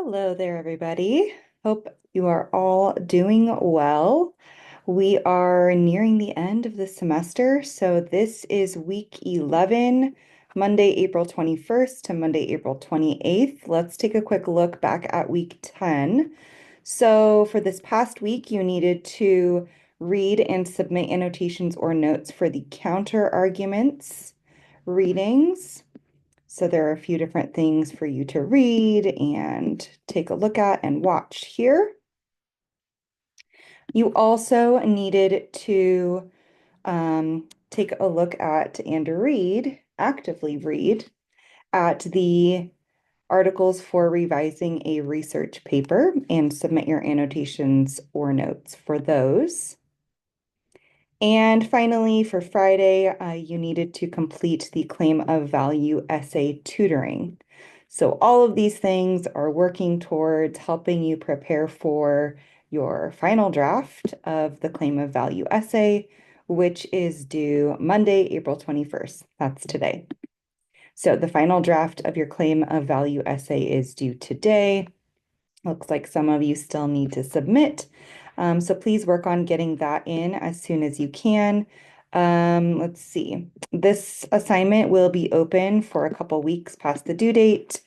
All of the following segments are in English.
Hello there, everybody. Hope you are all doing well. We are nearing the end of the semester, so this is week 11, Monday, April 21st to Monday, April 28th. Let's take a quick look back at week 10. So for this past week, you needed to read and submit annotations or notes for the counter arguments readings. So there are a few different things for you to read and take a look at and watch here. You also needed to take a look at and read, actively read, at the articles for revising a research paper and submit your annotations or notes for those. And finally, for Friday, you needed to complete the claim of value essay tutoring. So all of these things are working towards helping you prepare for your final draft of the claim of value essay, which is due Monday, April 21st. That's today. So the final draft of your claim of value essay is due today. Looks like some of you still need to submit. So please work on getting that in as soon as you can. Let's see. This assignment will be open for a couple weeks past the due date.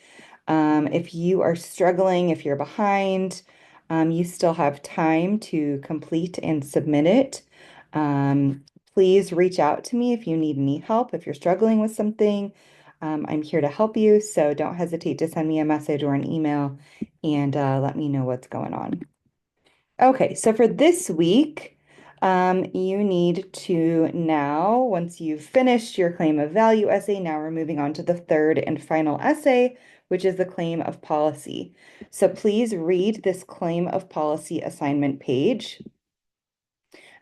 If you are struggling, if you're behind, you still have time to complete and submit it. Please reach out to me if you need any help, if you're struggling with something. I'm here to help you, so don't hesitate to send me a message or an email and let me know what's going on. Okay, so for this week, you need to now, once you've finished your claim of value essay, now we're moving on to the third and final essay, which is the claim of policy. So please read this claim of policy assignment page.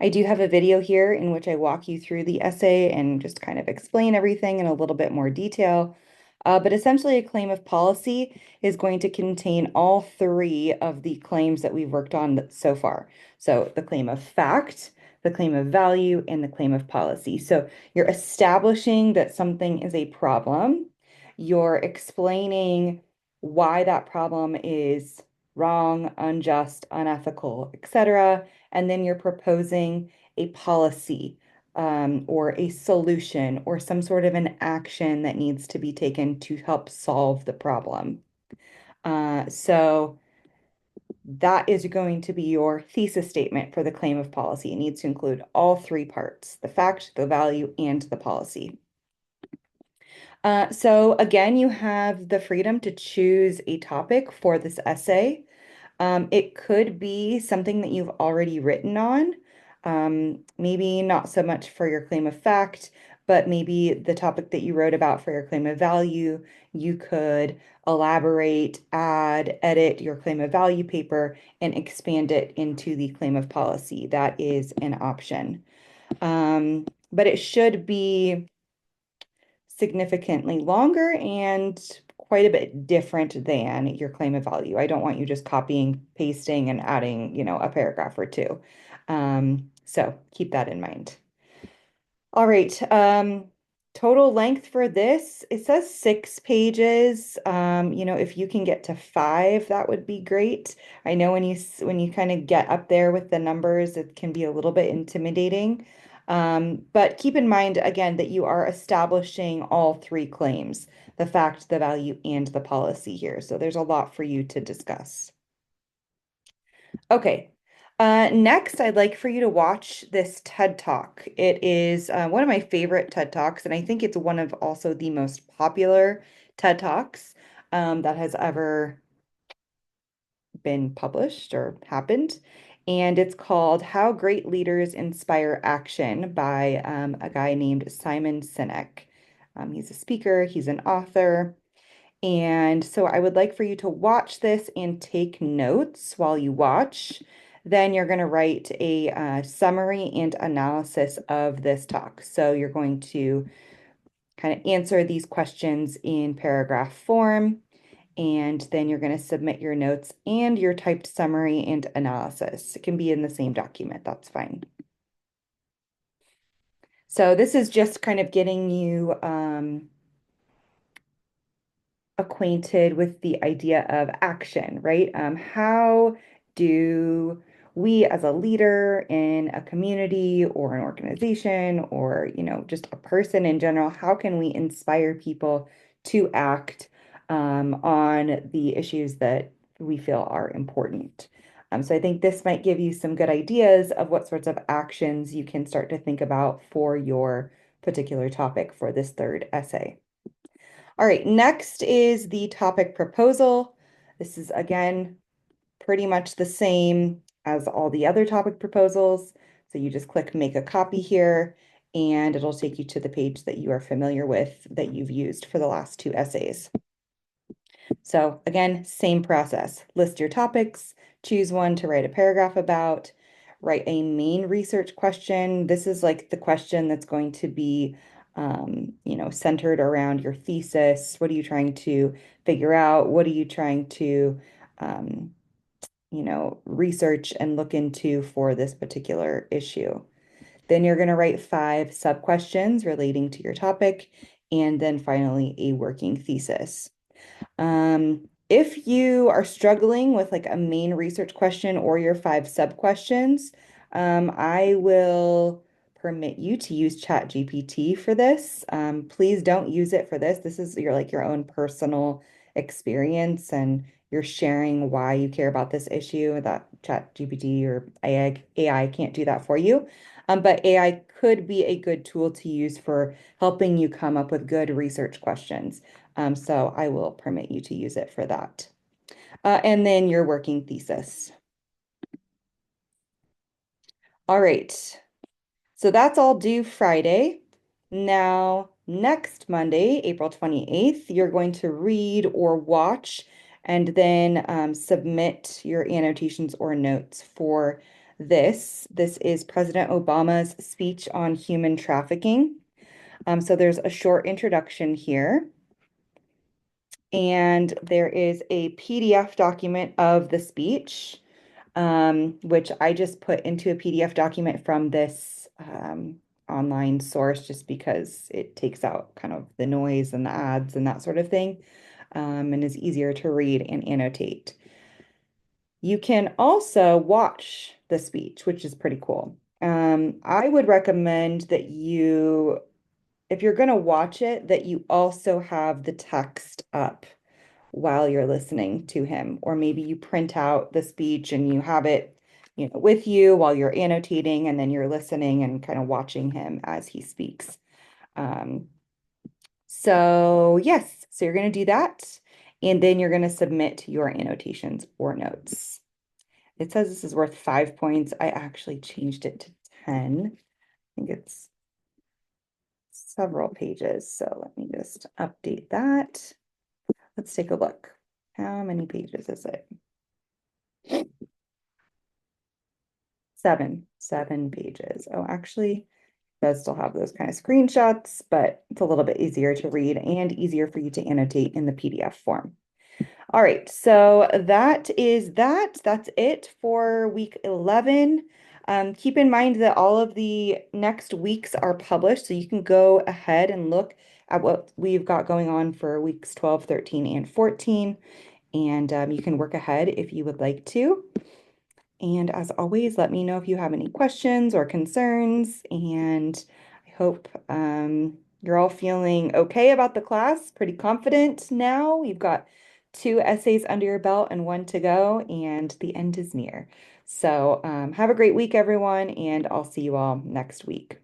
I do have a video here in which I walk you through the essay and just kind of explain everything in a little bit more detail. But essentially, a claim of policy is going to contain all three of the claims that we've worked on so far. So the claim of fact, the claim of value, and the claim of policy. So you're establishing that something is a problem. You're explaining why that problem is wrong, unjust, unethical, etc. And then you're proposing a policy or a solution or some sort of an action that needs to be taken to help solve the problem. So that is going to be your thesis statement for the claim of policy. It needs to include all three parts, the fact, the value, and the policy. So again, you have the freedom to choose a topic for this essay. It could be something that you've already written on, maybe not so much for your claim of fact, but maybe the topic that you wrote about for your claim of value, you could elaborate, add, edit your claim of value paper and expand it into the claim of policy. That is an option. But it should be significantly longer and quite a bit different than your claim of value. I don't want you just copying, pasting, and adding, a paragraph or two. So keep that in mind. All right. Total length for this, it says 6 pages. If you can get to 5, that would be great. I know when you kind of get up there with the numbers, it can be a little bit intimidating. But keep in mind again that you are establishing all three claims, the fact, the value, and the policy here. So there's a lot for you to discuss. Okay. Next, I'd like for you to watch this TED Talk. It is one of my favorite TED Talks, and I think it's one of also the most popular TED Talks that has ever been published or happened. And it's called How Great Leaders Inspire Action by a guy named Simon Sinek. He's a speaker, he's an author. And so I would like for you to watch this and take notes while you watch. Then you're going to write a summary and analysis of this talk. So you're going to kind of answer these questions in paragraph form, and then you're going to submit your notes and your typed summary and analysis. It can be in the same document, that's fine. So this is just kind of getting you acquainted with the idea of action, right? How do we as a leader in a community or an organization or, just a person in general, how can we inspire people to act on the issues that we feel are important? So I think this might give you some good ideas of what sorts of actions you can start to think about for your particular topic for this third essay. All right, next is the topic proposal. This is again pretty much the same as all the other topic proposals. So you just click make a copy here and it'll take you to the page that you are familiar with that you've used for the last two essays. So again, same process. List your topics, choose one to write a paragraph about, write a main research question. This is like the question that's going to be, centered around your thesis. What are you trying to figure out? What are you trying to, research and look into for this particular issue? Then you're going to write 5 sub-questions relating to your topic, and then finally a working thesis. If you are struggling with like a main research question or your 5 sub-questions, I will permit you to use ChatGPT for this. Please don't use it for this. This is your own personal experience and you're sharing why you care about this issue. That ChatGPT or AI can't do that for you. But AI could be a good tool to use for helping you come up with good research questions. So I will permit you to use it for that. And then your working thesis. All right. So that's all due Friday. Now, next Monday, April 28th, you're going to read or watch and then submit your annotations or notes for this. This is President Obama's speech on human trafficking. So there's a short introduction here. And there is a PDF document of the speech, which I just put into a PDF document from this online source just because it takes out kind of the noise and the ads and that sort of thing, and is easier to read and annotate. You can also watch the speech, which is pretty cool. I would recommend that if you're going to watch it, that you also have the text up while you're listening to him, or maybe you print out the speech and you have it, with you while you're annotating and then you're listening and kind of watching him as he speaks. So yes, so you're going to do that, and then you're going to submit your annotations or notes. It says this is worth 5 points. I actually changed it to 10. I think it's several pages. So let me just update that. Let's take a look. How many pages is it? 7 pages. Oh, actually, it does still have those kind of screenshots, but it's a little bit easier to read and easier for you to annotate in the PDF form. All right, so that is that. That's it for week 11. Keep in mind that all of the next weeks are published, so you can go ahead and look at what we've got going on for weeks 12, 13, and 14. And you can work ahead if you would like to. And as always, let me know if you have any questions or concerns. And I hope you're all feeling okay about the class, pretty confident now. You've got 2 essays under your belt and 1 to go, and the end is near. So have a great week, everyone, and I'll see you all next week.